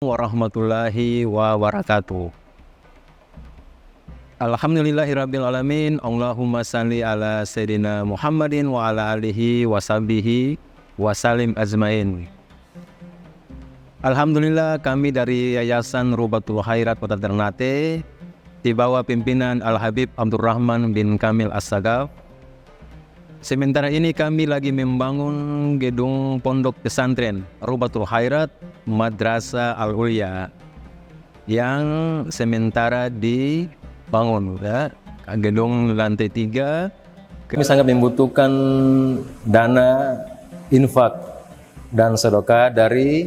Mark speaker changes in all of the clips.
Speaker 1: Warahmatullahi wabarakatuh. Alhamdulillahirabbil alamin. Allahumma salli ala sayyidina Muhammadin wa ala alihi washabihi wasallim ajmain. Alhamdulillah, kami dari Yayasan Rubatul Khairat Kota Ternate di bawah pimpinan Al-Habib Abdurrahman bin Kamil As-Sagaf. Sementara ini kami lagi membangun gedung pondok pesantren Rubatul Khairat Madrasah Al-Ulya yang sementara dibangun, ya. Gedung lantai 3. Kami sangat membutuhkan dana infak dan sedekah dari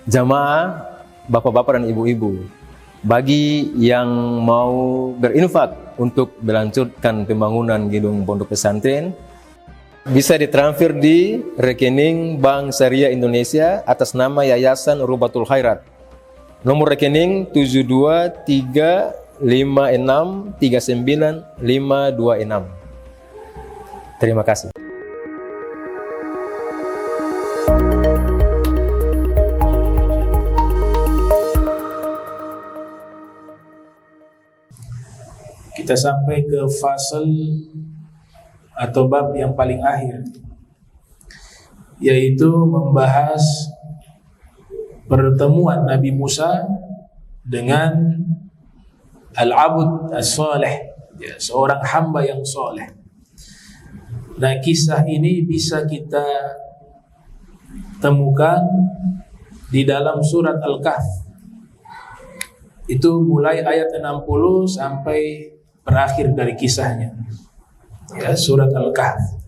Speaker 1: jamaah bapak-bapak dan ibu-ibu. Bagi yang mau berinfak untuk melanjutkan pembangunan gedung pondok pesantren, bisa ditransfer di rekening Bank Syariah Indonesia atas nama Yayasan Rubatul Khairat. Nomor rekening 7235639526. Terima kasih.
Speaker 2: Kita sampai ke fasal atau bab yang paling akhir, yaitu membahas pertemuan Nabi Musa dengan Al-Abd As-Saleh, ya, seorang hamba yang soleh. Nah, kisah ini bisa kita temukan di dalam surat Al-Kahf. Itu mulai ayat 60 sampai berakhir dari kisahnya, ya, surat Al-Kahf.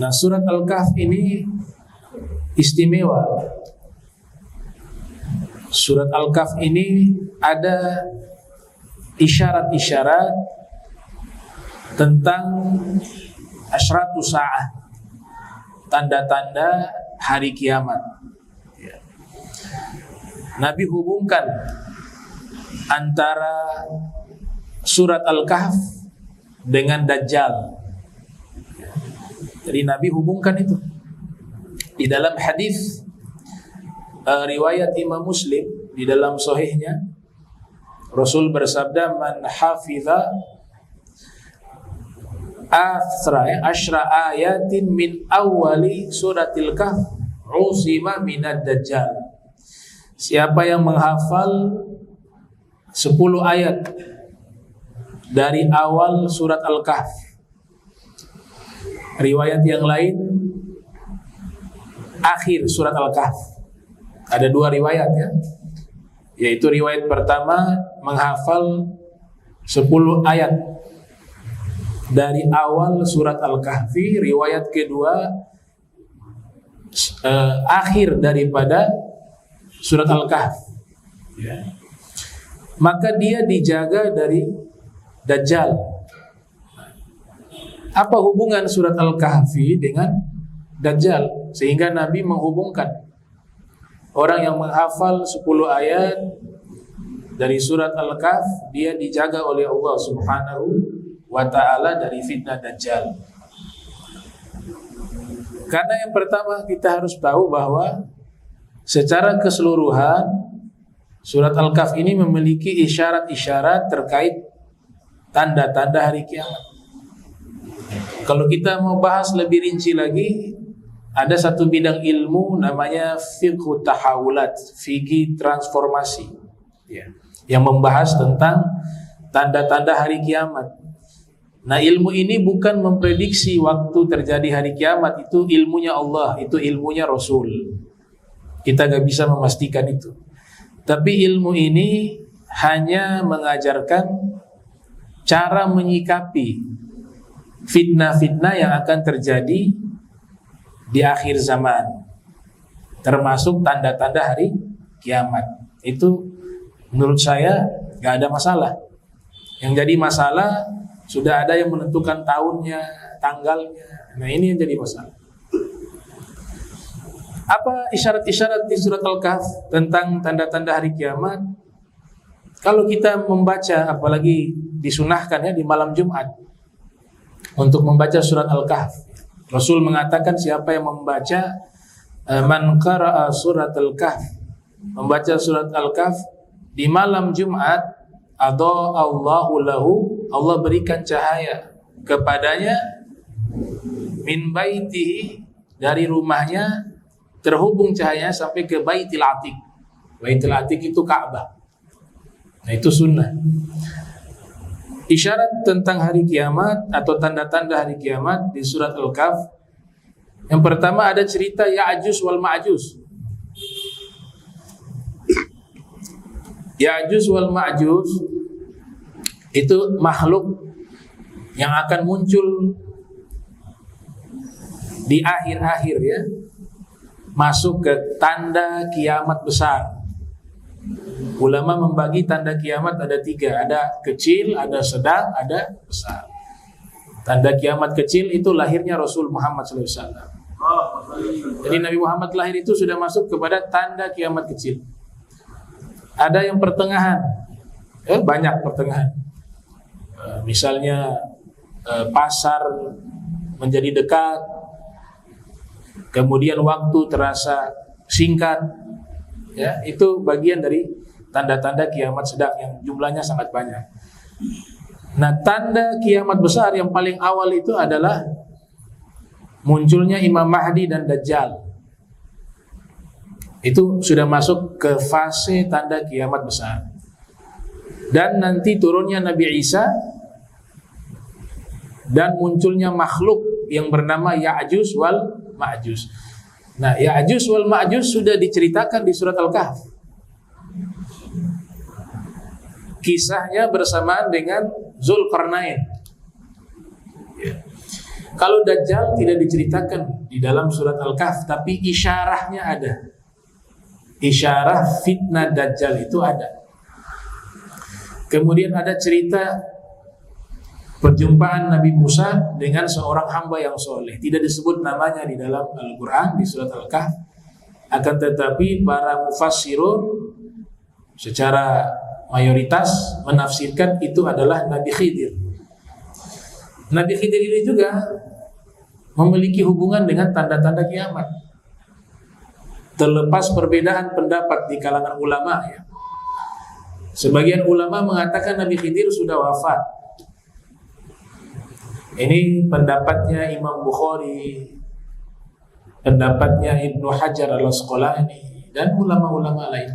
Speaker 2: Nah, surat Al-Kahf ini istimewa. Surat Al-Kahf ini ada isyarat-isyarat tentang asyratu sa'ah, tanda-tanda hari kiamat. Nabi hubungkan antara surat Al-Kahf dengan Dajjal. Jadi Nabi hubungkan itu. Di dalam hadis riwayat Imam Muslim di dalam sahihnya, Rasul bersabda, "Man hafiza ashra ayatin min awali suratil Kahf usima minad Dajjal." Siapa yang menghafal 10 ayat dari awal surat Al-Kahf. Riwayat yang lain akhir surat Al-Kahf. Ada 2 riwayat, ya. Yaitu riwayat pertama menghafal 10 ayat dari awal surat Al-Kahfi, riwayat kedua akhir daripada surat Al-Kahf, ya. Maka dia dijaga dari Dajjal. Apa hubungan surat Al-Kahfi dengan Dajjal? Sehingga Nabi menghubungkan orang yang menghafal 10 ayat dari surat Al-Kahf, dia dijaga oleh Allah Subhanahu wa ta'ala dari fitnah Dajjal. Karena yang pertama kita harus tahu bahwa secara keseluruhan surat Al-Kahf ini memiliki isyarat-isyarat terkait tanda-tanda hari kiamat. Kalau kita mau bahas lebih rinci lagi, ada satu bidang ilmu namanya fiqh tahawulat, fikih transformasi, ya, yang membahas tentang tanda-tanda hari kiamat. Nah, ilmu ini bukan memprediksi waktu terjadi hari kiamat, itu ilmunya Allah, itu ilmunya Rasul. Kita gak bisa memastikan itu. Tapi ilmu ini hanya mengajarkan cara menyikapi fitnah-fitnah yang akan terjadi di akhir zaman, termasuk tanda-tanda hari kiamat. Itu menurut saya gak ada masalah. Yang jadi masalah, sudah ada yang menentukan tahunnya, tanggalnya. Nah, ini yang jadi masalah. Apa isyarat-isyarat di surat Al-Kahf tentang tanda-tanda hari kiamat? Kalau kita membaca, apalagi disunahkan, ya, di malam Jumat untuk membaca surat Al-Kahf, Rasul mengatakan siapa yang membaca man qara'a surat al-kahf, membaca surat al-kahf di malam Jumat, Allahu lahu, Allah berikan cahaya kepadanya, min baitihi, dari rumahnya, terhubung cahaya sampai ke Baitil Atiq. Baitil Atiq itu Ka'bah. Nah, itu sunnah. Isyarat tentang hari kiamat atau tanda-tanda hari kiamat di surat Al-Kahf. Yang pertama ada cerita Ya'juj wal Ma'juj. Ya'juj wal Ma'juj itu makhluk yang akan muncul di akhir-akhir, ya, masuk ke tanda kiamat besar. Ulama membagi tanda kiamat ada 3, ada kecil, ada sedang, ada besar. Tanda kiamat kecil itu lahirnya Rasul Muhammad SAW. Jadi Nabi Muhammad lahir itu sudah masuk kepada tanda kiamat kecil. Ada yang pertengahan, banyak pertengahan. Misalnya pasar menjadi dekat, kemudian waktu terasa singkat, ya, itu bagian dari tanda-tanda kiamat sedang yang jumlahnya sangat banyak. Nah, tanda kiamat besar yang paling awal itu adalah munculnya Imam Mahdi dan Dajjal. Itu sudah masuk ke fase tanda kiamat besar. Dan nanti turunnya Nabi Isa dan munculnya makhluk yang bernama Ya'juj wal Ma'juj. Nah, Ya'juj wal Ma'juj sudah diceritakan di surat Al-Kahf. Kisahnya bersamaan dengan Zulkarnain. Ya. Kalau Dajjal tidak diceritakan di dalam surat Al-Kahf, tapi isyarahnya ada. Isyarah fitnah Dajjal itu ada. Kemudian ada cerita perjumpaan Nabi Musa dengan seorang hamba yang soleh. Tidak disebut namanya di dalam Al-Quran, di surat Al-Kahf. Akan tetapi para mufassirun secara mayoritas menafsirkan itu adalah Nabi Khidir. Nabi Khidir ini juga memiliki hubungan dengan tanda-tanda kiamat. Terlepas perbedaan pendapat di kalangan ulama, ya. Sebagian ulama mengatakan Nabi Khidir sudah wafat. Ini pendapatnya Imam Bukhari, pendapatnya Ibnu Hajar al-Asqalani, dan ulama-ulama lain.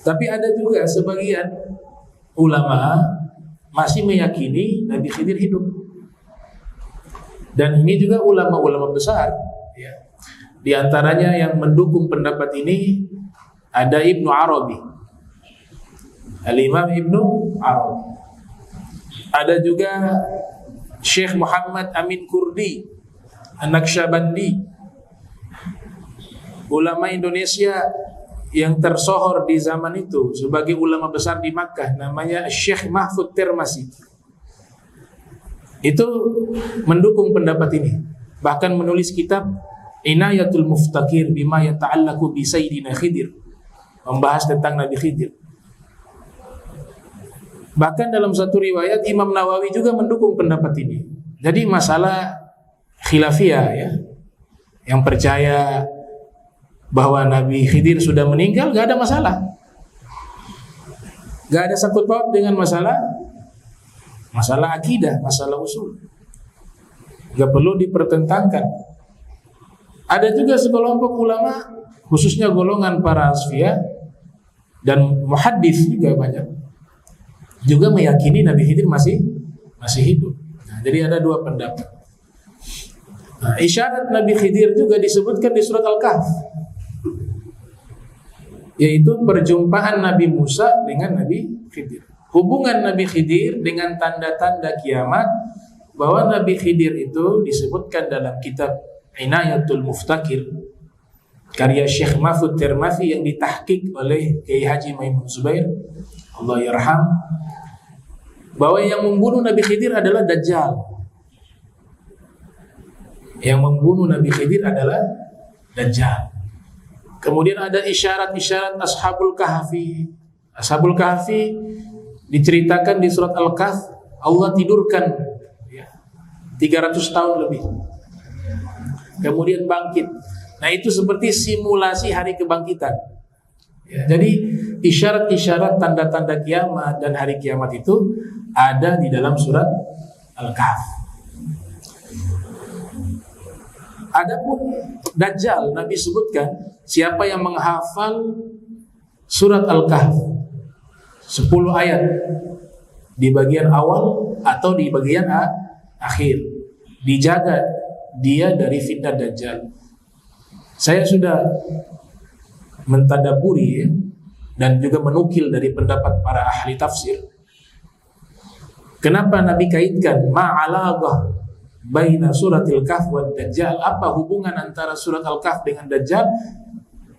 Speaker 2: Tapi ada juga sebagian ulama masih meyakini Nabi Khidir hidup. Dan ini juga ulama-ulama besar, ya. Di antaranya yang mendukung pendapat ini ada Ibnu Arabi, Al-Imam Ibnu Arabi. Ada juga Syekh Muhammad Amin Kurdi An-Naqsyabandi, ulama Indonesia yang tersohor di zaman itu sebagai ulama besar di Makkah, namanya Syekh Mahfud Tirmasi. Itu mendukung pendapat ini, bahkan menulis kitab Inayatul Muftakir bima yata'allaku bi Sayyidina Khidir, membahas tentang Nabi Khidir. Bahkan dalam satu riwayat Imam Nawawi juga mendukung pendapat ini. Jadi masalah khilafiyah, ya, yang percaya bahwa Nabi Khidir sudah meninggal, gak ada masalah. Gak ada sangkut paut dengan masalah akidah, masalah usul. Gak perlu dipertentangkan. Ada juga sekelompok ulama, khususnya golongan para asfiyah dan muhaddits juga banyak, juga meyakini Nabi Khidir masih hidup. Nah, jadi ada dua pendapat. Nah, isyarat Nabi Khidir juga disebutkan di surat Al-Kahf, yaitu perjumpaan Nabi Musa dengan Nabi Khidir. Hubungan Nabi Khidir dengan tanda-tanda kiamat, bahwa Nabi Khidir itu disebutkan dalam kitab Inayatul Muftakir karya Syekh Mahfud Tirmasi yang ditahqiq oleh Kiai Haji Maimun Zubair, Allah yarham, bahwa yang membunuh Nabi Khidir adalah Dajjal. Yang membunuh Nabi Khidir adalah Dajjal. Kemudian ada isyarat-isyarat Ashabul Kahfi. Ashabul Kahfi diceritakan di surat Al-Kahf, Allah tidurkan 300 tahun lebih. kemudian bangkit. Nah, itu seperti simulasi hari kebangkitan. Ya, jadi isyarat-isyarat tanda-tanda kiamat dan hari kiamat itu ada di dalam surat Al-Kahf. Adapun Dajjal, Nabi sebutkan siapa yang menghafal surat Al-Kahf 10 ayat di bagian awal atau di bagian akhir, dijaga dia dari fitnah Dajjal. Saya sudah mentadaburi dan juga menukil dari pendapat para ahli tafsir. Kenapa Nabi kaitkan ma'alaqah baina suratil Kahf wa Dajjal? Apa hubungan antara surat Al-Kahf dengan Dajjal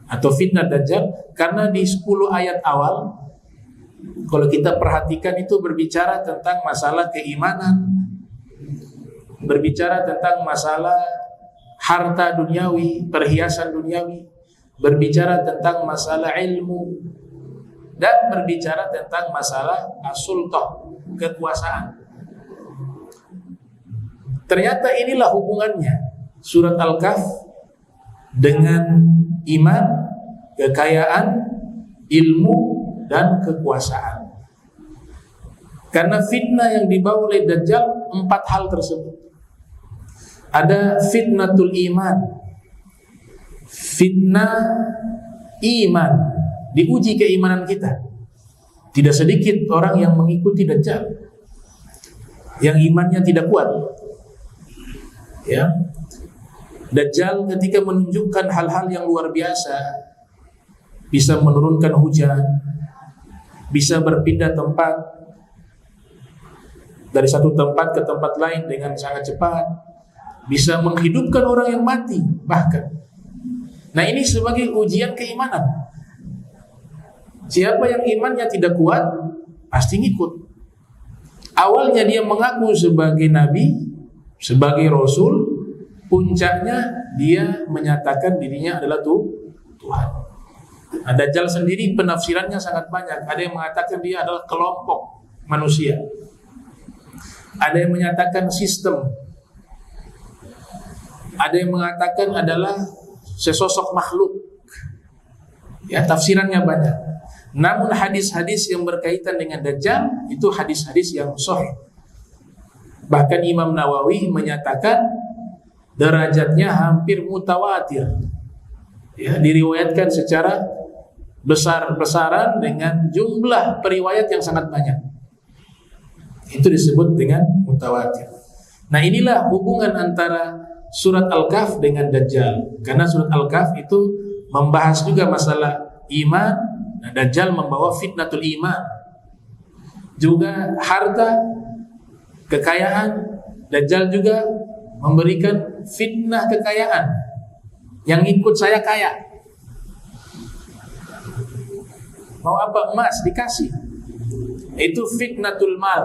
Speaker 2: atau fitnah Dajjal? Karena di 10 ayat awal, kalau kita perhatikan, itu berbicara tentang masalah keimanan, berbicara tentang masalah harta duniawi, perhiasan duniawi, berbicara tentang masalah ilmu, dan berbicara tentang masalah as-sultah, kekuasaan. Ternyata inilah hubungannya surat Al-Kahf dengan iman, kekayaan, ilmu, dan kekuasaan. Karena fitnah yang dibawa oleh Dajjal 4 hal tersebut. Ada fitnatul iman, fitnah iman, diuji keimanan kita. Tidak sedikit orang yang mengikuti Dajjal yang imannya tidak kuat. Ya, Dajjal ketika menunjukkan hal-hal yang luar biasa, bisa menurunkan hujan, bisa berpindah tempat dari satu tempat ke tempat lain dengan sangat cepat, bisa menghidupkan orang yang mati bahkan. Nah, ini sebagai ujian keimanan. Siapa yang imannya tidak kuat pasti ngikut. Awalnya dia mengaku sebagai nabi, sebagai rasul, puncaknya dia menyatakan dirinya adalah Tuhan. Nah, Dajjal sendiri penafsirannya sangat banyak. Ada yang mengatakan dia adalah kelompok manusia, ada yang menyatakan sistem, ada yang mengatakan adalah sesosok makhluk. Ya, tafsirannya banyak. Namun hadis-hadis yang berkaitan dengan Dajjal itu hadis-hadis yang sahih. Bahkan Imam Nawawi menyatakan derajatnya hampir mutawatir. Ya, diriwayatkan secara besar-besaran dengan jumlah periwayat yang sangat banyak. Itu disebut dengan mutawatir. Nah, inilah hubungan antara surat Al-Kahf dengan Dajjal. Karena surat Al-Kahf itu membahas juga masalah iman. Nah, Dajjal membawa fitnatul iman, juga harta, kekayaan. Dajjal juga memberikan fitnah kekayaan. Yang ikut saya kaya, mau apa? Emas dikasih. Itu fitnatul mal,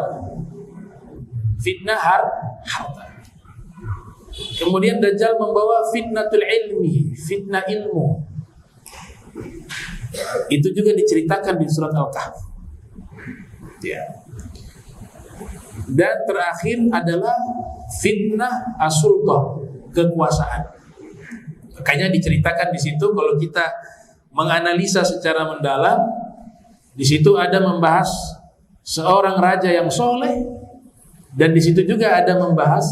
Speaker 2: fitnah harta. Kemudian Dajjal membawa fitnatul ilmi, fitnah ilmu. Itu juga diceritakan di surat Al-Kahf. Ya. Dan terakhir adalah fitnah as-sultah, kekuasaan. Makanya diceritakan di situ, kalau kita menganalisa secara mendalam, di situ ada membahas seorang raja yang soleh, dan di situ juga ada membahas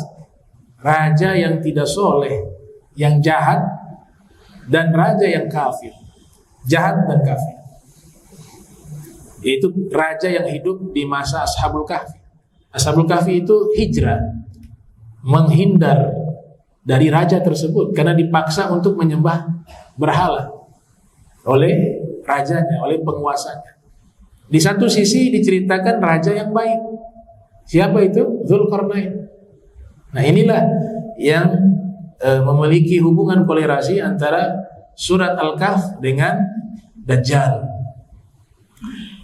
Speaker 2: raja yang tidak soleh, yang jahat, dan raja yang kafir. Jahat dan kafir. Yaitu raja yang hidup di masa Ashabul Kahfi. Ashabul Kahfi itu hijrah, menghindar dari raja tersebut karena dipaksa untuk menyembah berhala oleh rajanya, oleh penguasanya. Di satu sisi diceritakan raja yang baik. Siapa itu? Dzulqarnain. Nah, inilah yang memiliki hubungan kolerasi antara surat Al-Kahf dengan Dajjal.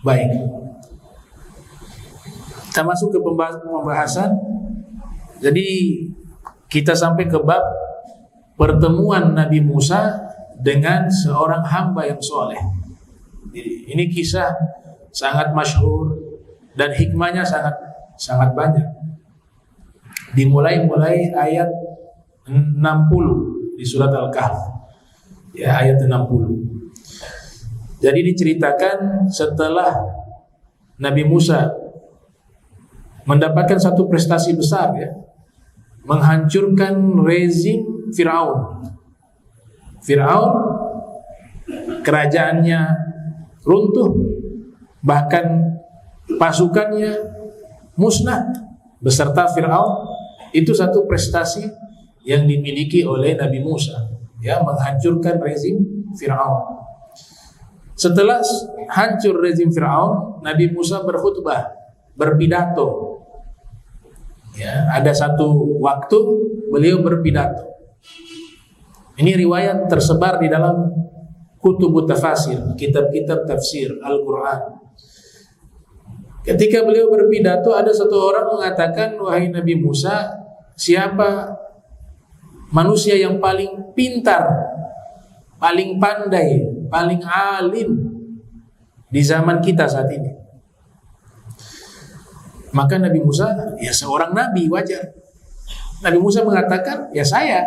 Speaker 2: Baik, kita masuk ke pembahasan. Jadi kita sampai ke bab pertemuan Nabi Musa dengan seorang hamba yang soleh. Jadi, ini kisah sangat masyhur dan hikmahnya sangat banyak. Dimulai ayat 60 di surat Al-Kahf, ya, ayat 60. Jadi diceritakan setelah Nabi Musa mendapatkan satu prestasi besar, ya, menghancurkan rezim Fir'aun. Fir'aun kerajaannya runtuh, bahkan pasukannya musnah beserta Fir'aun. Itu satu prestasi yang dimiliki oleh Nabi Musa, ya, menghancurkan rezim Fir'aun. Setelah hancur rezim Fir'aun, Nabi Musa berkhutbah, berpidato. Ya, ada satu waktu beliau berpidato. Ini riwayat tersebar di dalam kutubut tafsir, kitab-kitab tafsir Al-Quran. Ketika beliau berpidato, ada satu orang mengatakan, wahai Nabi Musa, siapa manusia yang paling pintar, paling pandai, paling alim di zaman kita saat ini? Maka Nabi Musa, ya seorang nabi, wajar. Nabi Musa mengatakan, ya saya.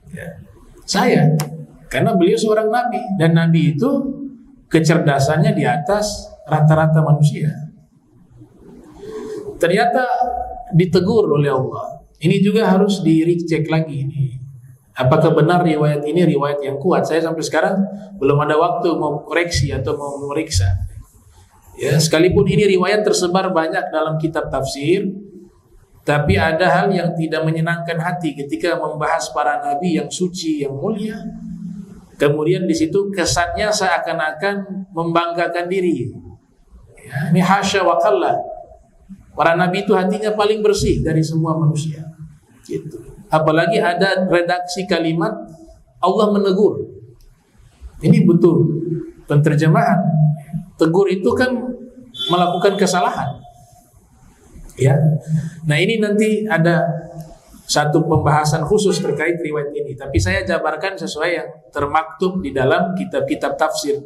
Speaker 2: Ya, saya. Karena beliau seorang nabi, dan nabi itu kecerdasannya di atas rata-rata manusia. Ternyata ditegur oleh Allah. Ini juga harus di-recheck lagi ini. Apakah benar riwayat ini riwayat yang kuat? Saya sampai sekarang belum ada waktu mau koreksi atau mau memeriksa. Ya, sekalipun ini riwayat tersebar banyak dalam kitab tafsir, tapi ada hal yang tidak menyenangkan hati ketika membahas para nabi yang suci, yang mulia. Kemudian di situ kesannya seakan-akan membanggakan diri. Ya, ini hasya wa kalla. Para nabi itu hatinya paling bersih dari semua manusia. Gitu. Apalagi ada redaksi kalimat Allah menegur. Ini betul penterjemahan. Tegur itu kan melakukan kesalahan. Ya. Nah, ini nanti ada satu pembahasan khusus terkait riwayat ini, tapi saya jabarkan sesuai yang termaktub di dalam kitab-kitab tafsir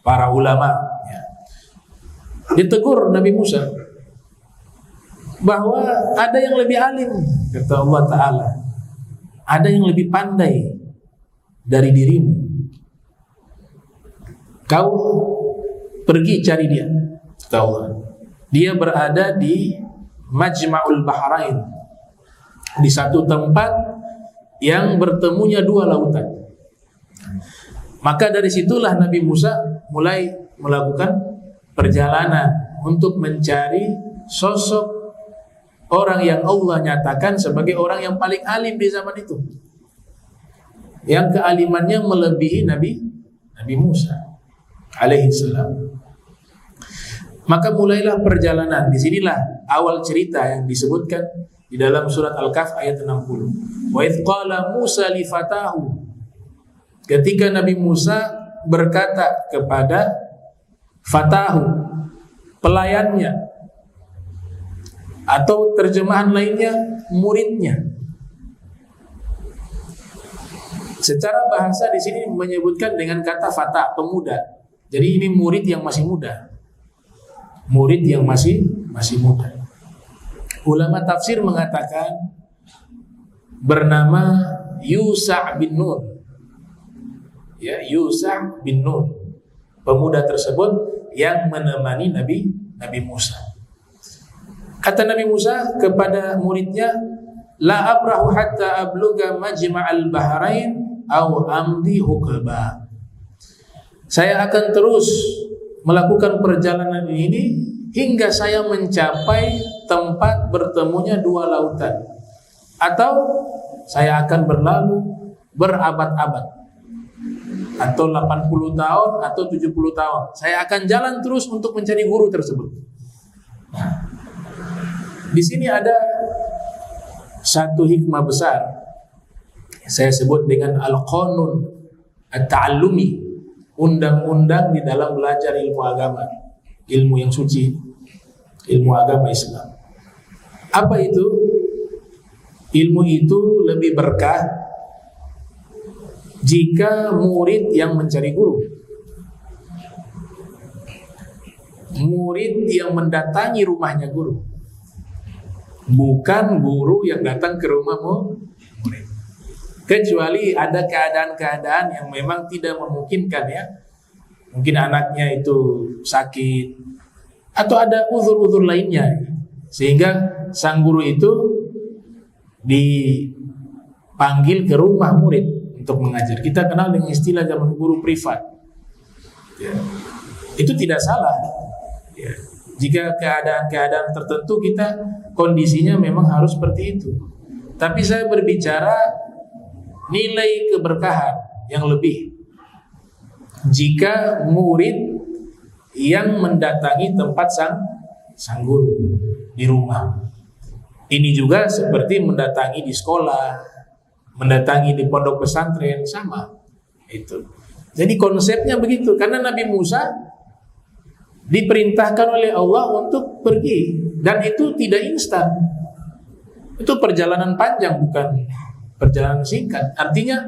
Speaker 2: para ulama, ya. Ditegur Nabi Musa bahwa ada yang lebih alim, kata Allah Ta'ala, ada yang lebih pandai dari dirimu. Kau pergi cari dia, kata Allah. Dia berada di Majma'ul Bahrain, di satu tempat yang bertemunya dua lautan. Maka dari situlah Nabi Musa mulai melakukan perjalanan untuk mencari sosok orang yang Allah nyatakan sebagai orang yang paling alim di zaman itu, yang kealimannya melebihi Nabi Musa alaihi salam. Maka mulailah perjalanan. Disinilah awal cerita yang disebutkan di dalam surat Al-Kahf ayat 60. Wa idh qala Musa li fatahu. Ketika Nabi Musa berkata kepada fatahu, pelayannya, atau terjemahan lainnya muridnya. Secara bahasa di sini menyebutkan dengan kata fata, pemuda. Jadi ini murid yang masih muda. Murid yang masih muda. Ulama tafsir mengatakan bernama Yusa' bin Nun. Ya, Yusa' bin Nun. Pemuda tersebut yang menemani Nabi Musa. Kata Nabi Musa kepada muridnya, la abrahu hatta abluga majma'al bahrain au amdi hukaba. Saya akan terus melakukan perjalanan ini hingga saya mencapai tempat bertemunya dua lautan, atau saya akan berlalu berabad-abad, atau 80 tahun atau 70 tahun. Saya akan jalan terus untuk mencari guru tersebut. Nah, di sini ada satu hikmah besar. Saya sebut dengan al-qanun at-ta'allumi, undang-undang di dalam belajar ilmu agama, ilmu yang suci, ilmu agama Islam. Apa itu? Ilmu itu lebih berkah jika murid yang mencari guru, murid yang mendatangi rumahnya guru, bukan guru yang datang ke rumah murid. Kecuali ada keadaan-keadaan yang memang tidak memungkinkan ya. Mungkin anaknya itu sakit atau ada uzur-uzur lainnya, sehingga sang guru itu dipanggil ke rumah murid untuk mengajar. Kita kenal dengan istilah zaman guru privat ya. Itu tidak salah ya. Jika keadaan-keadaan tertentu kita kondisinya memang harus seperti itu. Tapi saya berbicara nilai keberkahan yang lebih jika murid yang mendatangi tempat sang guru di rumah. Ini juga seperti mendatangi di sekolah, mendatangi di pondok pesantren, sama itu. Jadi konsepnya begitu, karena Nabi Musa diperintahkan oleh Allah untuk pergi, dan itu tidak instan. Itu perjalanan panjang, bukan perjalanan singkat. Artinya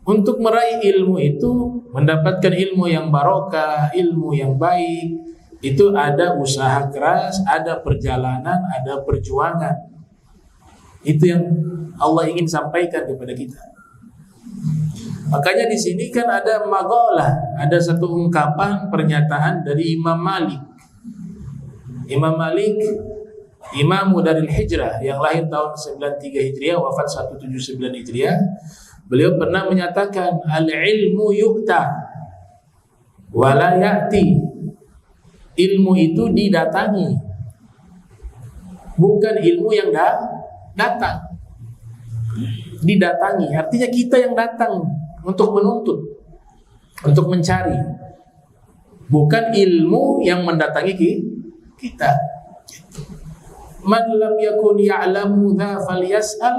Speaker 2: untuk meraih ilmu itu, mendapatkan ilmu yang barokah, ilmu yang baik, itu ada usaha keras, ada perjalanan, ada perjuangan. Itu yang Allah ingin sampaikan kepada kita. Makanya di sini kan ada maqalah, ada satu ungkapan pernyataan dari Imam Malik. Imam Malik, Imam Daril Hijrah yang lahir tahun 93 Hijriah, wafat 179 Hijriah. Beliau pernah menyatakan al-ilmu yu'ta wa la ya'ti. Ilmu itu didatangi, bukan ilmu yang datang. Didatangi, artinya kita yang datang untuk menuntut, untuk mencari, bukan ilmu yang mendatangi kita. Man lam yakun ya'lamu dha falyas'al,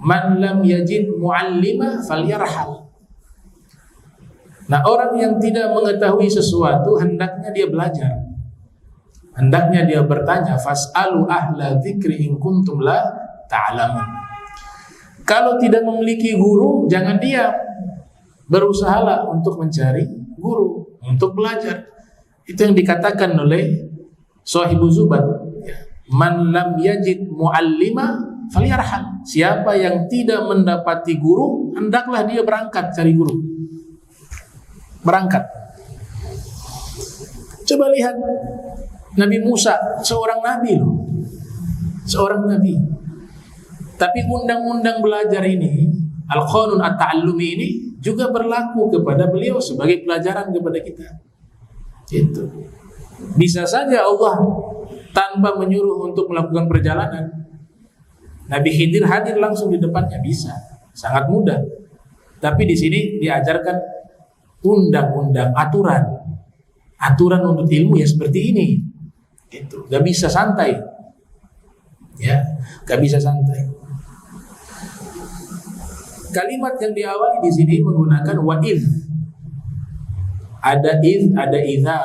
Speaker 2: man lam yajid mu'allima falyarhal. Nah, orang yang tidak mengetahui sesuatu hendaknya dia belajar. Hendaknya dia bertanya, fas'alu ahla dzikri in kuntum la ta'lamun. Kalau tidak memiliki guru, jangan diam. Berusahalah untuk mencari guru, untuk belajar. Itu yang dikatakan oleh Sahibu Zubat. Man lam yajid mu'allima falyarhal. Siapa yang tidak mendapati guru, hendaklah dia berangkat cari guru. Berangkat. Coba lihat Nabi Musa, seorang nabi loh. Seorang nabi. Tapi undang-undang belajar ini, al-qanun at-ta'allumi ini juga berlaku kepada beliau sebagai pelajaran kepada kita. Itu. Bisa saja Allah tanpa menyuruh untuk melakukan perjalanan. Nabi Khidir hadir langsung di depannya, bisa, sangat mudah. Tapi di sini diajarkan undang-undang, aturan untuk ilmu ya seperti ini. Gitu. Gak bisa santai, ya, gak bisa santai. Kalimat yang diawali di sini menggunakan wa'idh. Ada idh, ada idza.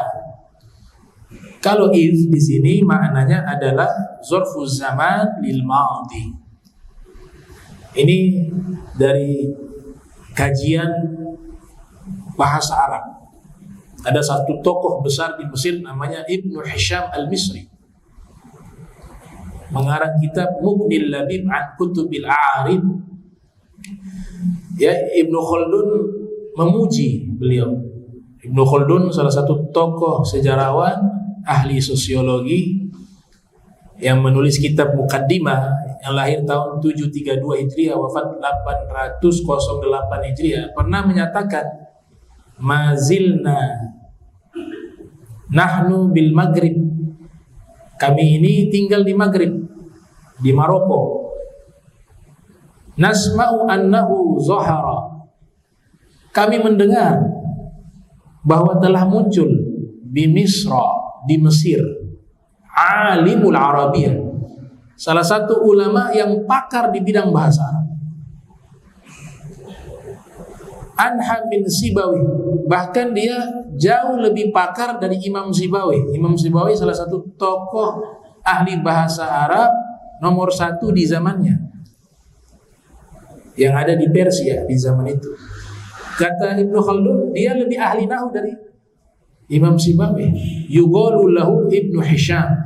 Speaker 2: Kalau idh di sini maknanya adalah zorfuz zaman lil madhi. Ini dari kajian bahasa Arab. Ada satu tokoh besar di Mesir namanya Ibnu Hisham al-Misri, mengarang kitab Mughnil Labib an Kutubil A'arib. Ya, Ibnu Khaldun memuji beliau. Ibnu Khaldun salah satu tokoh sejarawan, ahli sosiologi yang menulis kitab Muqaddimah, yang lahir tahun 732 Hijriah, wafat 808 Hijriah, pernah menyatakan, mazilna nahnu bil Maghrib. Kami ini tinggal di Maghrib, di Maroko. Nasma'u annahu zahara. Kami mendengar bahwa telah muncul di Misra, di Mesir, alimul Arabiyah, salah satu ulama yang pakar di bidang bahasa Arab. Anha min Sibawi, bahkan dia jauh lebih pakar dari Imam Sibawi. Imam Sibawi salah satu tokoh ahli bahasa Arab nomor 1 di zamannya, yang ada di Persia di zaman itu. Kata Ibnu Khaldun, dia lebih ahli nahwu dari Imam Sibawi. Yuqalu lahu Ibnu Hisham,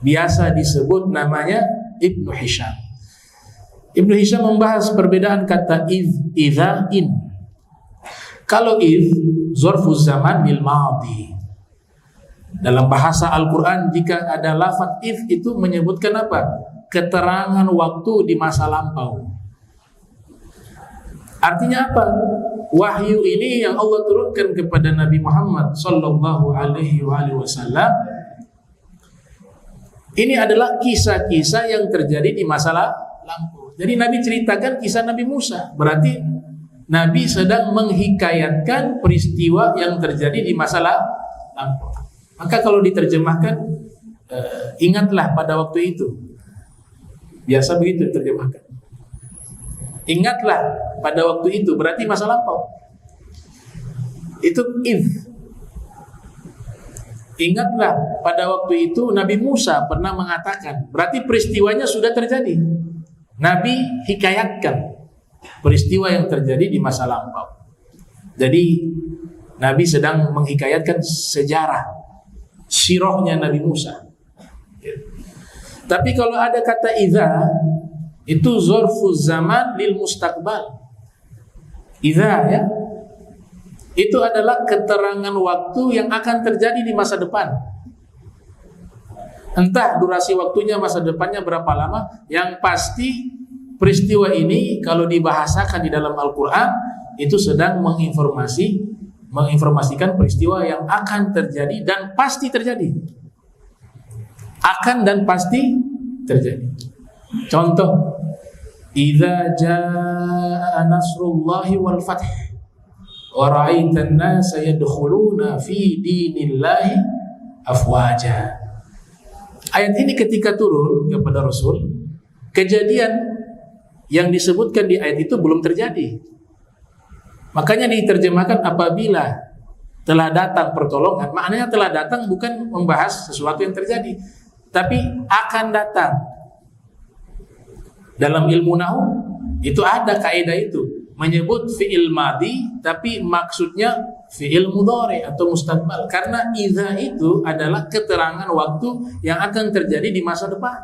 Speaker 2: biasa disebut namanya Ibnu Hisham. Ibnu Hisham membahas perbedaan kata idza, in. Kalau zarfuz zaman lil madhi. Dalam bahasa Al-Quran jika ada lafaz itu menyebutkan apa? Keterangan waktu di masa lampau. Artinya apa? Wahyu ini yang Allah turunkan kepada Nabi Muhammad sallallahu alaihi wasallam ini adalah kisah-kisah yang terjadi di masa lampau. Jadi Nabi ceritakan kisah Nabi Musa. Berarti Nabi sedang menghikayatkan peristiwa yang terjadi di masa lampau. Maka kalau diterjemahkan ingatlah pada waktu itu. Biasa begitu diterjemahkan. Ingatlah pada waktu itu, berarti masa lampau. Itu Ingatlah pada waktu itu Nabi Musa pernah mengatakan, berarti peristiwanya sudah terjadi. Nabi hikayatkan peristiwa yang terjadi di masa lampau. Jadi Nabi sedang menghikayatkan sejarah sirahnya Nabi Musa. Tapi kalau ada kata idza, itu zarfuz zaman lil mustaqbal. Idza, ya, itu adalah keterangan waktu yang akan terjadi di masa depan. Entah durasi waktunya masa depannya berapa lama, yang pasti peristiwa ini kalau dibahasakan di dalam Al-Quran itu sedang menginformasikan peristiwa yang akan terjadi dan pasti terjadi. Akan dan pasti terjadi. Contoh, idza jaa nasrullahi wal fath wa ra'aitan nasa yadkhuluna fi dinillahi afwaja. Ayat ini ketika turun kepada Rasul, kejadian yang disebutkan di ayat itu belum terjadi. Makanya diterjemahkan apabila telah datang pertolongan. Maknanya telah datang bukan membahas sesuatu yang terjadi, tapi akan datang. Dalam ilmu nahwu itu ada kaidah itu, menyebut fi'il madhi tapi maksudnya fi'il mudhari atau mustaqbal, karena idza itu adalah keterangan waktu yang akan terjadi di masa depan.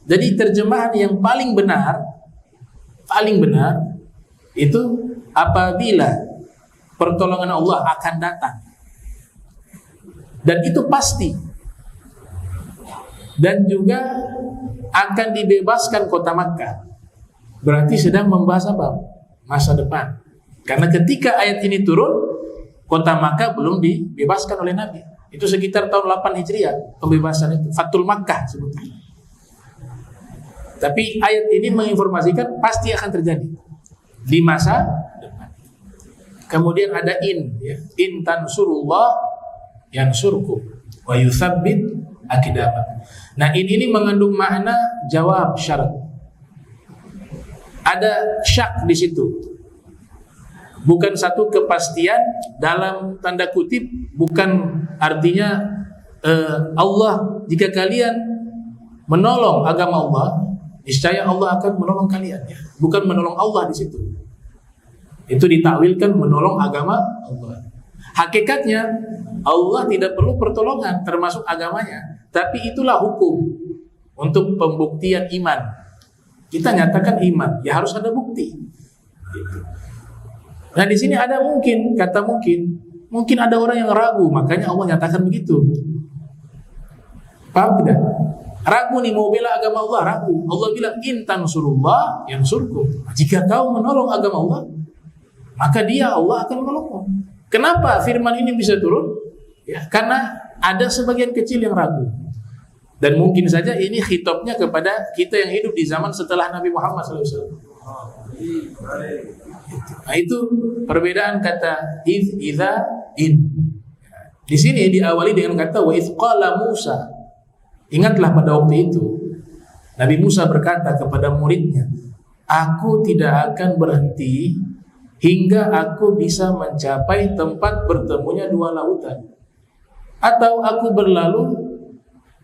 Speaker 2: Jadi terjemahan yang paling benar itu apabila pertolongan Allah akan datang, dan itu pasti, dan juga akan dibebaskan kota Makkah. Berarti sedang membahas apa? Masa depan. Karena ketika ayat ini turun, kota Makkah belum dibebaskan oleh Nabi. Itu sekitar tahun 8 Hijriah pembebasan itu, Fathul Makkah sebutnya. Tapi ayat ini menginformasikan pasti akan terjadi di masa depan. Kemudian ada ya. In tansurullah yansurkum wa yutsabbit aqdamakum. Nah, ini mengandung makna jawab syarat. Ada syak di situ. Bukan satu kepastian dalam tanda kutip, bukan artinya Allah, jika kalian menolong agama Allah, niscaya Allah akan menolong kalian, ya. Bukan menolong Allah di situ. Itu ditakwilkan menolong agama Allah. Hakikatnya Allah tidak perlu pertolongan termasuk agamanya, tapi itulah hukum untuk pembuktian iman. Kita nyatakan iman, ya harus ada bukti. Nah, di sini ada mungkin ada orang yang ragu, makanya Allah nyatakan begitu. Paham tidak? Ragu nih, mau bela agama Allah, ragu. Allah bilang in tansurullah yansurkum. Jika kau menolong agama Allah, maka dia Allah akan menolongmu. Kenapa firman ini bisa turun? Ya, karena ada sebagian kecil yang ragu. Dan mungkin saja ini khitabnya kepada kita yang hidup di zaman setelah Nabi Muhammad SAW. Nah, itu perbedaan kata idza, in. Di sini diawali dengan kata wa idz qala Musa. Ingatlah pada waktu itu Nabi Musa berkata kepada muridnya, aku tidak akan berhenti hingga aku bisa mencapai tempat bertemunya dua lautan. Atau aku berlalu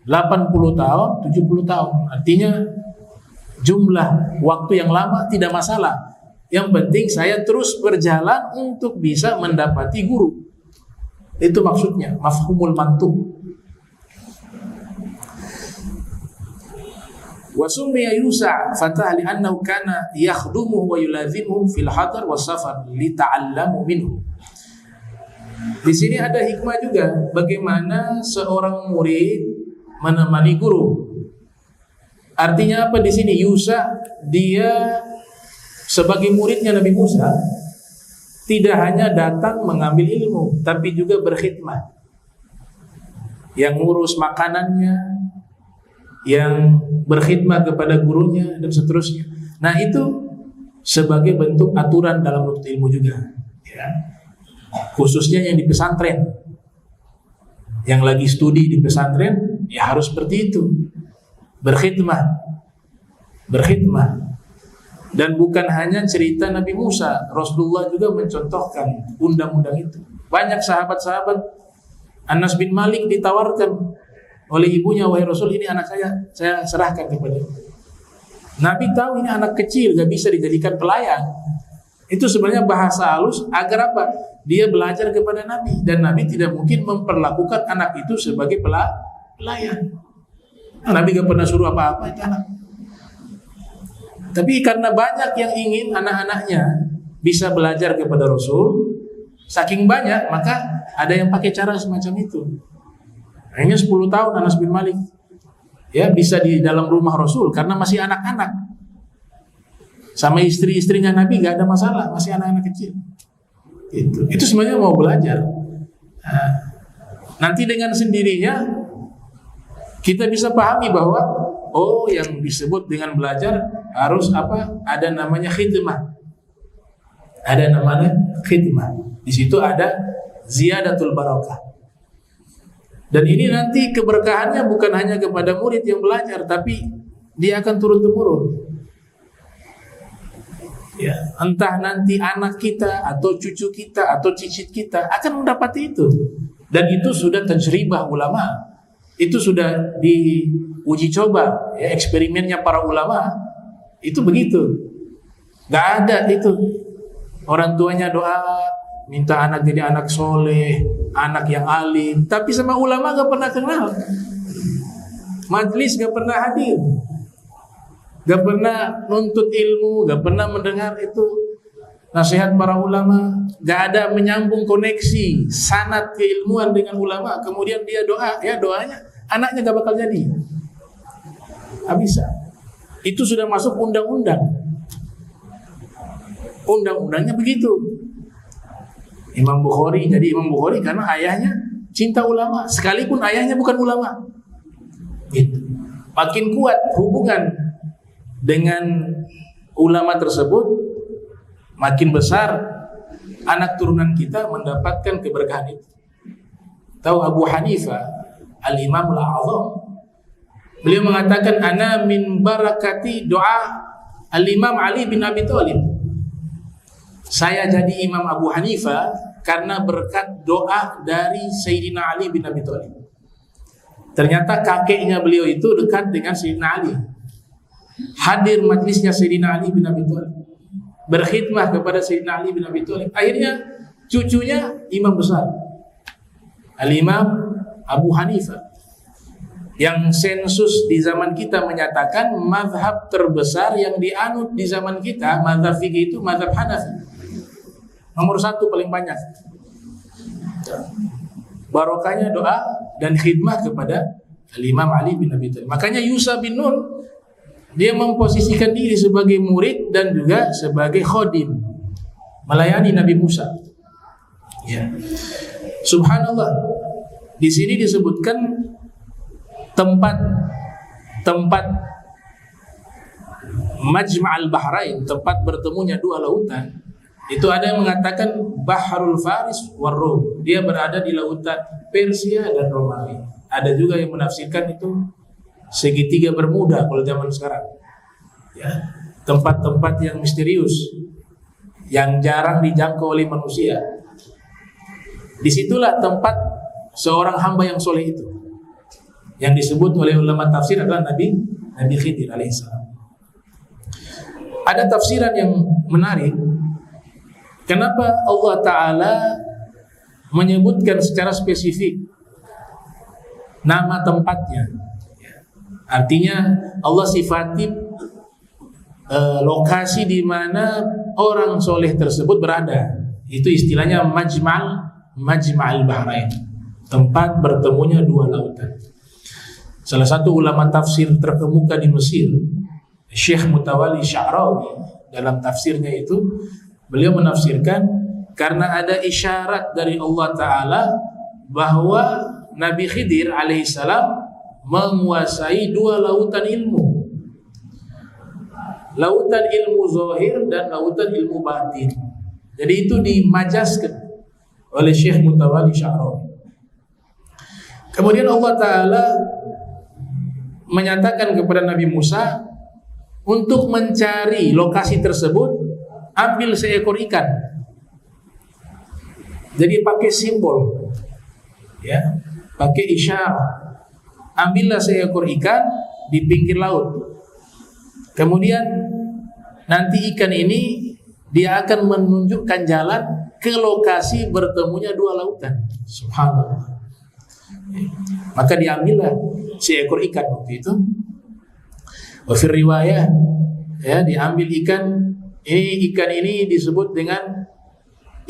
Speaker 2: 80 tahun, 70 tahun. Artinya jumlah waktu yang lama tidak masalah. Yang penting saya terus berjalan untuk bisa mendapati guru. Itu maksudnya, mafhumul mantuq. Wa summiya Yusa' fatah li'annahu kana yakhdumuhu wa yulazimuhu fil hadar was safar lita'allamu minhu. Di sini ada hikmah juga bagaimana seorang murid menemani guru. Artinya apa di sini? Yusa dia sebagai muridnya Nabi Musa tidak hanya datang mengambil ilmu, tapi juga berkhidmat. Yang ngurus makanannya, yang berkhidmat kepada gurunya dan seterusnya. Nah, itu sebagai bentuk aturan dalam menuntut ilmu juga, ya. Khususnya yang di pesantren. Yang lagi studi di pesantren ya harus seperti itu. Berkhidmat. Dan bukan hanya cerita Nabi Musa, Rasulullah juga mencontohkan undang-undang itu. Banyak sahabat-sahabat, Anas bin Malik ditawarkan oleh ibunya, wahai Rasul, ini anak saya serahkan kepada. Nabi tahu ini anak kecil, gak bisa dijadikan pelayan. Itu sebenarnya bahasa halus agar apa? Dia belajar kepada Nabi, dan Nabi tidak mungkin memperlakukan anak itu sebagai pelayan. Nabi gak pernah suruh apa-apa itu anak. Tapi karena banyak yang ingin anak-anaknya bisa belajar kepada Rasul, saking banyak, maka ada yang pakai cara semacam itu. Akhirnya 10 tahun Anas bin Malik ya bisa di dalam rumah Rasul karena masih anak-anak. Sama istri-istrinya Nabi gak ada masalah, masih anak-anak kecil. Itu sebenarnya mau belajar. Nah, nanti dengan sendirinya kita bisa pahami bahwa oh, yang disebut dengan belajar harus apa? Ada namanya khidmah. Ada namanya khidmah. Di situ ada ziyadatul barakah. Dan ini nanti keberkahannya bukan hanya kepada murid yang belajar, tapi dia akan turun-temurun. Ya, entah nanti anak kita atau cucu kita atau cicit kita akan mendapati itu. Dan itu sudah tajribah ulama. Itu sudah diuji coba, ya, eksperimennya para ulama. Itu begitu. Gak ada itu orang tuanya doa minta anak jadi anak soleh, anak yang alim, tapi sama ulama gak pernah kenal. Majlis gak pernah hadir, gak pernah nuntut ilmu, gak pernah mendengar itu nasihat para ulama. Gak ada menyambung koneksi sanad keilmuan dengan ulama. Kemudian dia doa, ya doanya anaknya gak bakal jadi. Gak bisa. Itu sudah masuk undang-undang. Undang-undangnya begitu. Imam Bukhari jadi Imam Bukhari karena ayahnya cinta ulama, sekalipun ayahnya bukan ulama. Gitu. Makin kuat hubungan dengan ulama tersebut, makin besar anak turunan kita mendapatkan keberkahan itu. Tahu Abu Hanifah, Al-Imamul A'zam, beliau mengatakan ana min barakati doa Al-Imam Ali bin Abi Thalib. Saya jadi Imam Abu Hanifah karena berkat doa dari Sayyidina Ali bin Abi Thalib. Ternyata kakeknya beliau itu dekat dengan Sayyidina Ali. Hadir majlisnya Sayyidina Ali bin Abi Thalib. Berkhidmah kepada Sayyidina Ali bin Abi Thalib. Akhirnya cucunya imam besar, Al-Imam Abu Hanifah. Yang sensus di zaman kita menyatakan mazhab terbesar yang dianut di zaman kita, mazhab fikih itu mazhab Hanafi. Nomor 1 paling banyak. Barokahnya doa dan khidmah kepada Al-Imam Ali bin Abi Thalib. Makanya Yusa bin Nun dia memposisikan diri sebagai murid dan juga sebagai khodim, melayani Nabi Musa. Ya. Subhanallah. Di sini disebutkan tempat Majma'al Bahrain, tempat bertemunya dua lautan. Itu ada yang mengatakan Bahrul Faris war Rum. Dia berada di lautan Persia dan Romawi. Ada juga yang menafsirkan itu segitiga Bermuda kalau zaman sekarang. Ya, tempat-tempat yang misterius yang jarang dijangkau oleh manusia. Disitulah tempat seorang hamba yang soleh itu, yang disebut oleh ulama tafsir adalah Nabi Khidir alaihissalam. Ada tafsiran yang menarik. Kenapa Allah Ta'ala menyebutkan secara spesifik nama tempatnya? Artinya Allah sifati lokasi di mana orang soleh tersebut berada. Itu istilahnya majma'al bahrain, tempat bertemunya dua lautan. Salah satu ulama tafsir terkemuka di Mesir, Syekh Mutawalli Sya'rawi, dalam tafsirnya itu beliau menafsirkan karena ada isyarat dari Allah Ta'ala bahwa Nabi Khidir alaihissalam menguasai dua lautan ilmu, lautan ilmu zahir dan lautan ilmu batin. Jadi itu dimajaskan oleh Syekh Mutawalli Sya'rawi. Kemudian Allah Ta'ala menyatakan kepada Nabi Musa untuk mencari lokasi tersebut, ambil seekor ikan. Jadi pakai simbol, ya, pakai isyarat. Ambillah seekor ikan di pinggir laut. Kemudian nanti ikan ini dia akan menunjukkan jalan ke lokasi bertemunya dua lautan. Subhanallah. Maka diambillah seekor ikan waktu itu. Wa fi riwayah, ya, diambil ikan. Ikan ini disebut dengan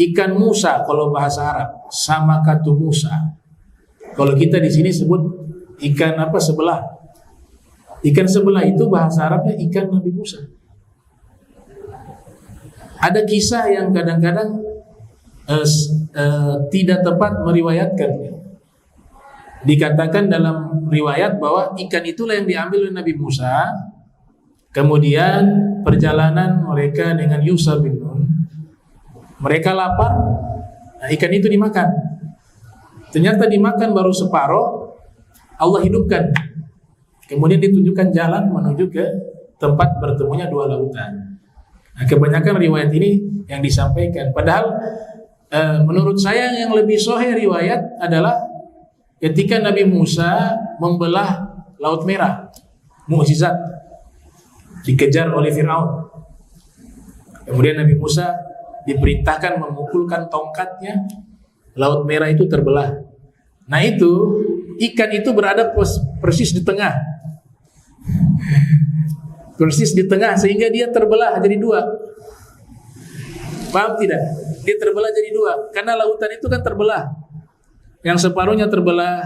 Speaker 2: ikan Musa kalau bahasa Arab, samakatu Musa. Kalau kita di sini sebut ikan apa, sebelah. Ikan sebelah itu bahasa Arabnya ikan Nabi Musa. Ada kisah yang kadang-kadang tidak tepat meriwayatkan. Dikatakan dalam riwayat bahwa ikan itulah yang diambil oleh Nabi Musa. Kemudian perjalanan mereka dengan Yusha bin Nun, mereka lapar, nah ikan itu dimakan. Ternyata dimakan baru separuh, Allah hidupkan. Kemudian ditunjukkan jalan menuju ke tempat bertemunya dua lautan. Nah, kebanyakan riwayat ini yang disampaikan. Padahal menurut saya yang lebih sahih riwayat adalah ketika Nabi Musa membelah Laut Merah, mukjizat, dikejar oleh Fir'aun. Kemudian Nabi Musa diperintahkan memukulkan tongkatnya, Laut Merah itu terbelah. Nah itu, ikan itu berada persis di tengah. Persis di tengah, sehingga dia terbelah jadi dua. Paham tidak? Dia terbelah jadi dua, karena lautan itu kan terbelah. Yang separuhnya terbelah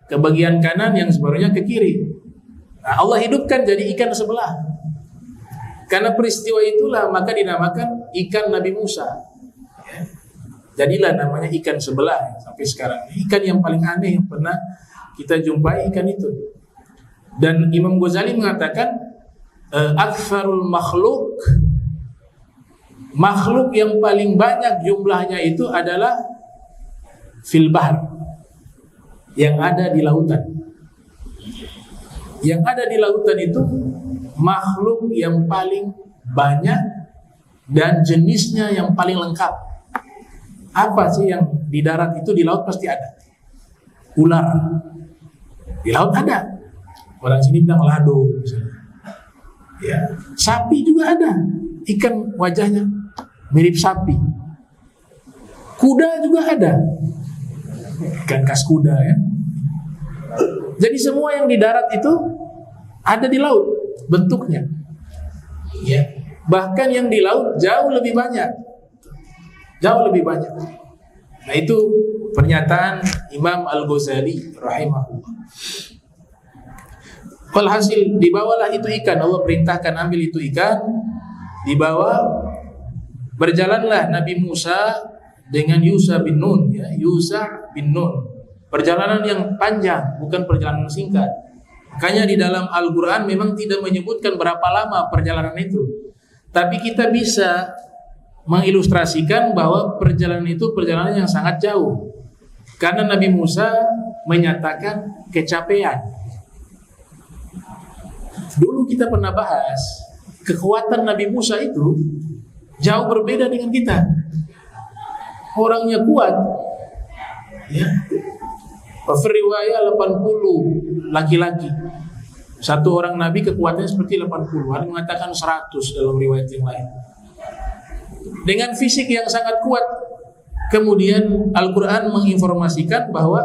Speaker 2: ke bagian kanan, yang separuhnya ke kiri. Nah, Allah hidupkan jadi ikan sebelah. Karena peristiwa itulah maka dinamakan ikan Nabi Musa. Jadilah namanya ikan sebelah sampai sekarang. Ikan yang paling aneh yang pernah kita jumpai ikan itu. Dan Imam Ghazali mengatakan aktsarul makhluk yang paling banyak jumlahnya itu adalah fil bahr, yang ada di lautan. Yang ada di lautan itu makhluk yang paling banyak dan jenisnya yang paling lengkap. Apa sih yang di darat itu, di laut pasti ada. Ular, di laut ada. Orang sini bilang lado misalnya. Ya, sapi juga ada. Ikan wajahnya mirip sapi. Kuda juga ada. Ikan kas kuda, ya. Jadi semua yang di darat itu ada di laut bentuknya. Ya. Bahkan yang di laut jauh lebih banyak. Jauh lebih banyak. Nah itu pernyataan Imam Al-Ghazali rahimahullah. Walhasil dibawalah itu ikan. Allah perintahkan ambil itu ikan, dibawa. Berjalanlah Nabi Musa dengan Yusha bin Nun, ya, Yusha bin Nun. Perjalanan yang panjang, bukan perjalanan singkat. Makanya di dalam Al-Quran memang tidak menyebutkan berapa lama perjalanan itu. Tapi kita bisa mengilustrasikan bahwa perjalanan itu perjalanan yang sangat jauh. Karena Nabi Musa menyatakan kecapean. Dulu kita pernah bahas kekuatan Nabi Musa itu jauh berbeda dengan kita. Orangnya kuat, ya. Riwayat 80 laki-laki. Satu orang Nabi kekuatannya seperti 80. Ada mengatakan 100 dalam riwayat yang lain. Dengan fisik yang sangat kuat. Kemudian Al-Quran menginformasikan bahwa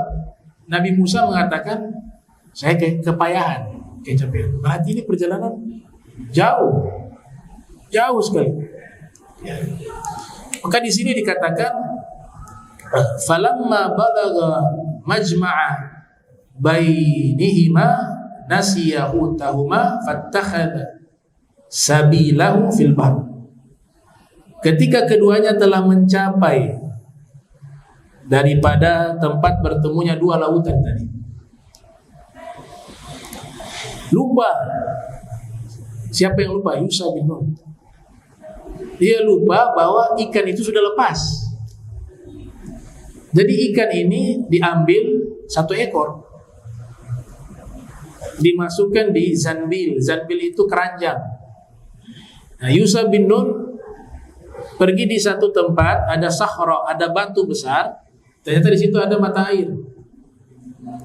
Speaker 2: Nabi Musa mengatakan, saya kepayahan. kecapean. Berarti ini perjalanan jauh sekali. Ya. Maka di sini dikatakan falamma balagha majma'a bainihima nasiya hutahuma fattakhadha sabilahu fil bahr. Ketika keduanya telah mencapai daripada tempat bertemunya dua lautan tadi, lupa. Siapa yang lupa? Yusha bin Nun. Dia lupa bahwa ikan itu sudah lepas. Jadi ikan ini diambil satu ekor, dimasukkan di zanbil. Zanbil itu keranjang. Nah, Yusha bin Nun pergi di satu tempat, ada sahra, ada batu besar. Ternyata di situ ada mata air.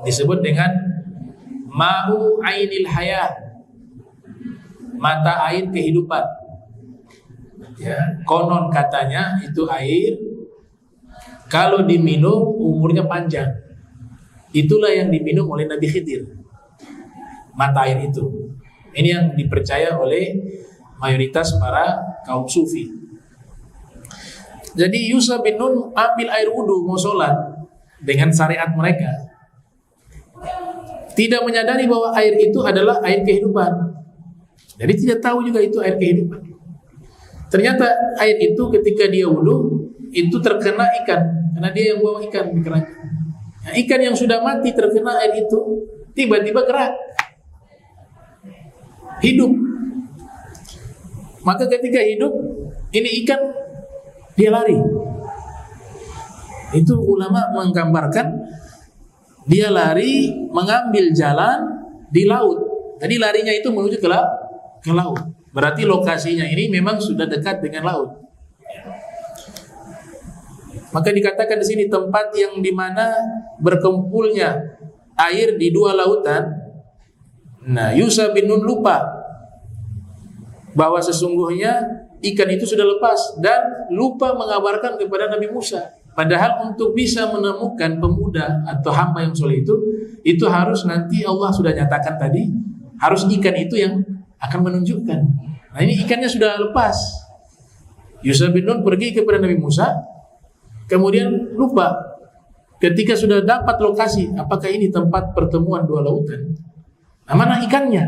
Speaker 2: Disebut dengan ma'u ainil hayah, mata air kehidupan. Ya, konon katanya itu air kalau diminum umurnya panjang. Itulah yang diminum oleh Nabi Khidir, mata air itu. Ini yang dipercaya oleh mayoritas para kaum sufi. Jadi Yusha bin Nun ambil air wudu mau sholat dengan syariat mereka, tidak menyadari bahwa air itu adalah air kehidupan. Jadi tidak tahu juga itu air kehidupan. Ternyata air itu ketika dia wudu itu terkena ikan, karena dia yang bawa ikan di keranjang. Nah, ikan yang sudah mati terkena air itu tiba-tiba gerak, hidup. Maka ketika hidup ini ikan, dia lari. Itu ulama menggambarkan dia lari mengambil jalan di laut. Jadi larinya itu menuju ke laut. Berarti lokasinya ini memang sudah dekat dengan laut. Maka dikatakan di sini tempat yang dimana berkumpulnya air di dua lautan. Nah, Yusha bin Nun lupa bahwa sesungguhnya ikan itu sudah lepas dan lupa mengabarkan kepada Nabi Musa. Padahal untuk bisa menemukan pemuda atau hamba yang soleh itu harus nanti Allah sudah nyatakan tadi, harus ikan itu yang akan menunjukkan. Nah, ini ikannya sudah lepas. Yusha bin Nun pergi kepada Nabi Musa, kemudian lupa. Ketika sudah dapat lokasi, apakah ini tempat pertemuan dua lautan? Nah, mana ikannya?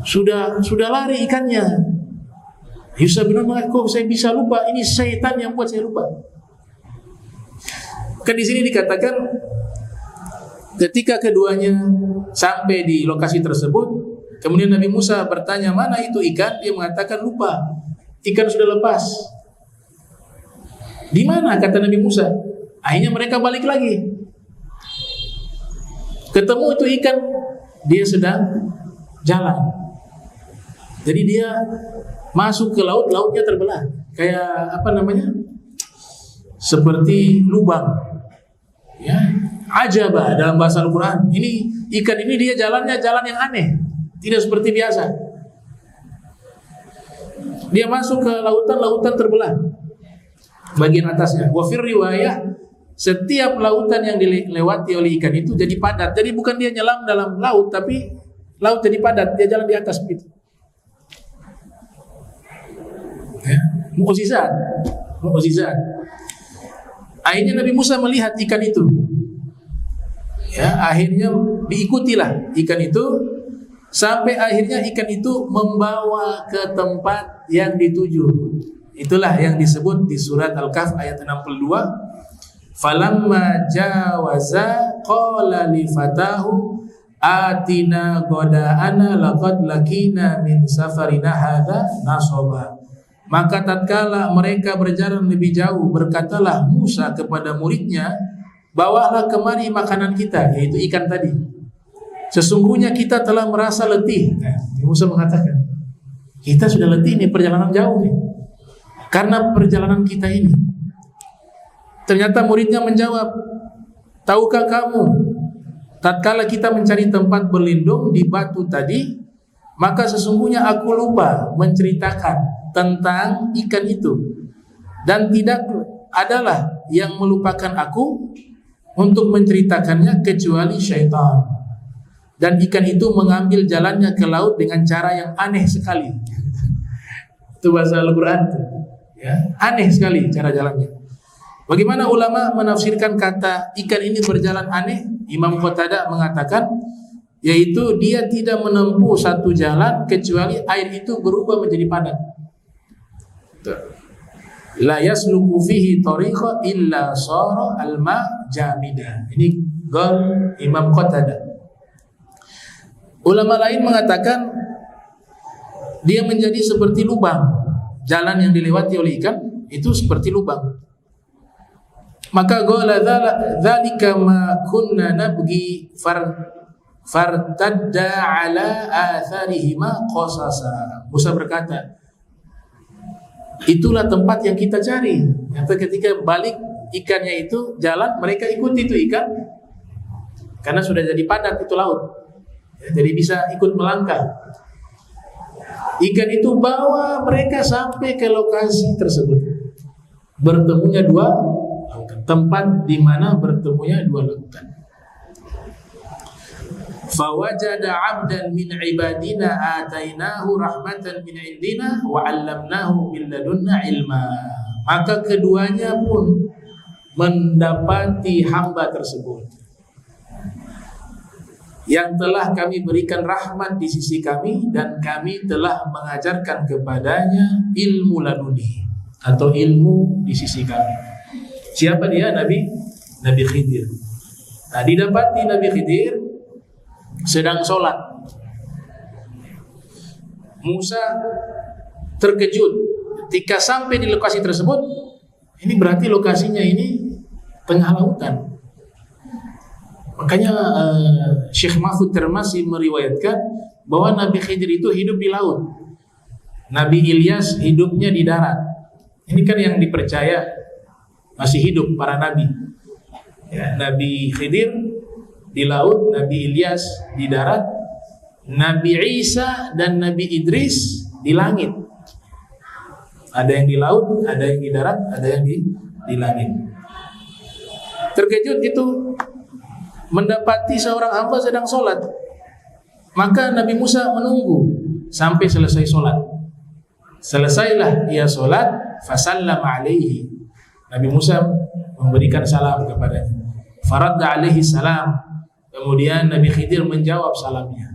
Speaker 2: Sudah lari ikannya. Yusha bin Nun mengaku, saya bisa lupa, ini syaitan yang buat saya lupa. Kan di sini dikatakan ketika keduanya sampai di lokasi tersebut, kemudian Nabi Musa bertanya, mana itu ikan? Dia mengatakan lupa, ikan sudah lepas. Di mana? Kata Nabi Musa. Akhirnya mereka balik lagi, ketemu itu ikan, dia sedang jalan. Jadi dia masuk ke laut, lautnya terbelah, kayak apa namanya? Seperti lubang. Ya, ajaba dalam bahasa Al-Quran. Ini ikan ini dia jalannya jalan yang aneh, tidak seperti biasa. Dia masuk ke lautan, lautan terbelah bagian atasnya. Wa fir riwayah, setiap lautan yang dilewati oleh ikan itu jadi padat. Jadi bukan dia nyelam dalam laut, tapi laut jadi padat, dia jalan di atas begitu. Ya, mukjizat. Akhirnya Nabi Musa melihat ikan itu. Ya, akhirnya diikutilah ikan itu sampai akhirnya ikan itu membawa ke tempat yang dituju. Itulah yang disebut di surat Al-Kahf ayat 62. Falamma jawaza qala li fatahu atina qada'ana laqad lakina min safarina hadza nasaba. Maka tatkala mereka berjalan lebih jauh, berkatalah Musa kepada muridnya, bawalah kemari makanan kita, yaitu ikan tadi. Sesungguhnya kita telah merasa letih. Musa mengatakan, kita sudah letih nih, perjalanan jauh nih, karena perjalanan kita ini. Ternyata muridnya menjawab, tahukah kamu, tatkala kita mencari tempat berlindung di batu tadi, maka sesungguhnya aku lupa menceritakan tentang ikan itu, dan tidak adalah yang melupakan aku untuk menceritakannya kecuali syaitan. dan ikan itu mengambil jalannya ke laut dengan cara yang aneh sekali. Itu bahasa Al-Quran. Ya, aneh sekali cara jalannya. Bagaimana ulama menafsirkan kata ikan ini berjalan aneh? Imam Qatadah mengatakan, yaitu dia tidak menempuh satu jalan kecuali air itu berubah menjadi padat. La yasluku fihi tariqa illa sara al-ma jamida. Ini qaul Imam Qatadah. Ulama lain mengatakan dia menjadi seperti lubang. Jalan yang dilewati oleh ikan itu seperti lubang. Maka qala dzalika ma kunna nabghi fartadda ala atharihima qasasa. Musa berkata, itulah tempat yang kita cari. Ketika balik ikannya itu jalan, mereka ikuti itu ikan karena sudah jadi padat itu laut. Jadi bisa ikut melangkah. Ikan itu bawa mereka sampai ke lokasi tersebut. Bertemunya dua lautan, tempat di mana bertemunya dua lautan. Fawajada 'abdan min 'ibadina atainahu rahmatan min 'indina wa 'allamnahu min ladunna ilma. Maka keduanya pun mendapati hamba tersebut yang telah kami berikan rahmat di sisi kami, dan kami telah mengajarkan kepadanya ilmu laduni atau ilmu di sisi kami. Siapa dia? Nabi Khidir. Nah, didapati Nabi Khidir sedang sholat. Musa terkejut ketika sampai di lokasi tersebut. Ini berarti lokasinya ini tengah lautan. Makanya Syekh Mahfud Termasi meriwayatkan bahwa Nabi Khidir itu hidup di laut, Nabi Ilyas hidupnya di darat. Ini kan yang dipercaya masih hidup para nabi. Ya, Nabi Khidir di laut, Nabi Ilyas di darat, Nabi Isa dan Nabi Idris di langit. Ada yang di laut, ada yang di darat, ada yang di langit. Terkejut itu mendapati seorang hamba sedang sholat. Maka Nabi Musa menunggu sampai selesai sholat. Selesailah ia sholat, fasallama alaihi. Nabi Musa memberikan salam kepadanya. Faradda alaihi salam. Kemudian Nabi Khidir menjawab salamnya.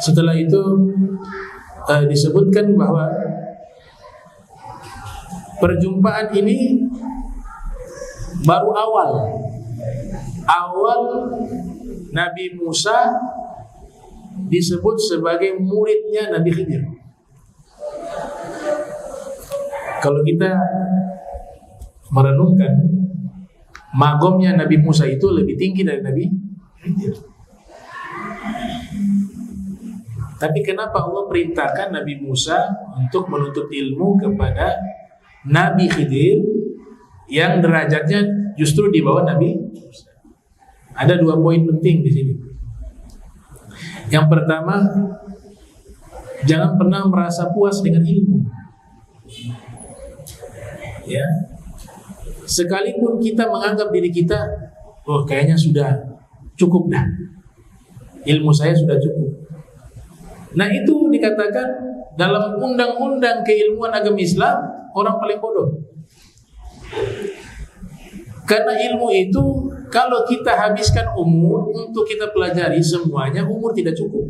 Speaker 2: Setelah itu disebutkan bahwa perjumpaan ini baru awal Nabi Musa disebut sebagai muridnya Nabi Khidir. Kalau kita merenungkan, magomnya Nabi Musa itu lebih tinggi dari Nabi Khidir. Tapi kenapa Allah perintahkan Nabi Musa untuk menuntut ilmu kepada Nabi Khidir yang derajatnya justru di bawah Nabi Musa? Ada dua poin penting di sini. Yang pertama, jangan pernah merasa puas dengan ilmu. Ya, sekalipun kita menganggap diri kita, oh kayaknya sudah cukup dah, ilmu saya sudah cukup. Nah itu dikatakan dalam undang-undang keilmuan agama Islam, orang paling bodoh. Karena ilmu itu kalau kita habiskan umur untuk kita pelajari semuanya, umur tidak cukup.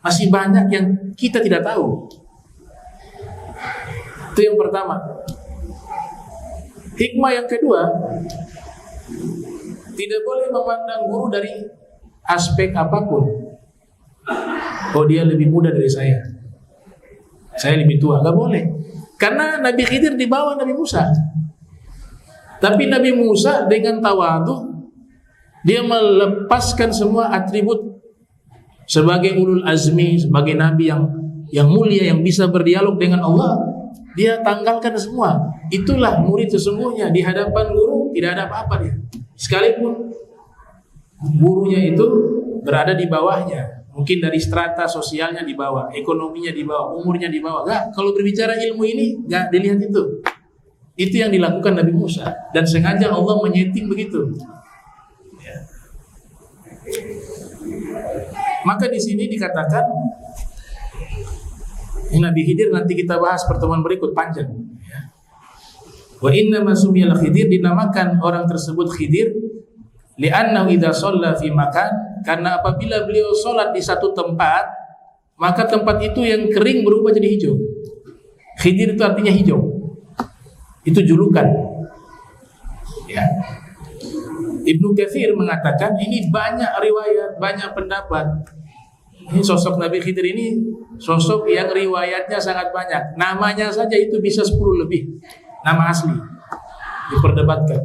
Speaker 2: Masih banyak yang kita tidak tahu. Itu yang pertama. Hikmah yang kedua, tidak boleh memandang guru dari aspek apapun. Oh dia lebih muda dari saya lebih tua. Gak boleh. Karena Nabi Khidir di bawah Nabi Musa. Tapi Nabi Musa dengan tawadu, dia melepaskan semua atribut sebagai ulul azmi, sebagai nabi yang mulia, yang bisa berdialog dengan Allah. Dia tanggalkan semua. Itulah murid sesungguhnya. Di hadapan guru tidak ada apa-apa dia. Sekalipun gurunya itu berada di bawahnya, mungkin dari strata sosialnya di bawah, ekonominya di bawah, umurnya di bawah. Enggak, kalau berbicara ilmu ini enggak dilihat itu. Itu yang dilakukan Nabi Musa, dan sengaja Allah menyeting begitu. Ya. Maka di sini dikatakan Nabi Khidir, nanti kita bahas pertemuan berikut, panjang. Wa inna masumiyal Khidir, dinamakan orang tersebut Khidir li'annahu idza shalla fi makan, karena apabila beliau sholat di satu tempat, maka tempat itu yang kering berubah jadi hijau. Khidir itu artinya hijau. Itu julukan. Ya. Ibnu Katsir mengatakan ini banyak riwayat, banyak pendapat. Ini sosok Nabi Khidir ini sosok yang riwayatnya sangat banyak. Namanya saja itu bisa 10 lebih. Nama asli diperdebatkan.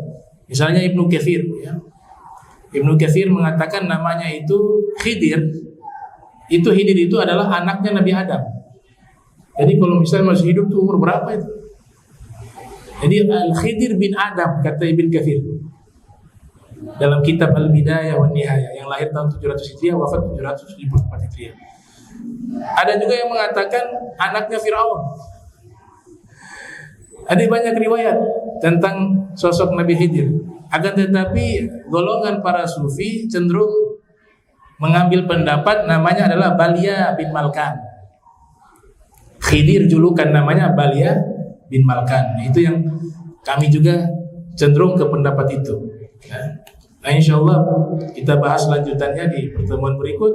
Speaker 2: Misalnya Ibnu Katsir, ya. Ibnu Katsir mengatakan namanya itu Khidir. Itu Khidir itu adalah anaknya Nabi Adam. Jadi kalau misalnya masih hidup tuh umur berapa itu? Jadi Al-Khidir bin Adam, kata Ibnu Katsir dalam kitab Al-Bidayah wa Nihayah, yang lahir tahun 700 Hijriah, wafat 774 Hijriah. Ada juga yang mengatakan anaknya Firaun. Ada banyak riwayat tentang sosok Nabi Khidir. Akan tetapi golongan para sufi cenderung mengambil pendapat namanya adalah Balia bin Malkan. Khidir julukan namanya Balia bin Malkan. Itu yang kami juga cenderung ke pendapat itu. Nah, insyaallah kita bahas lanjutannya di pertemuan berikut.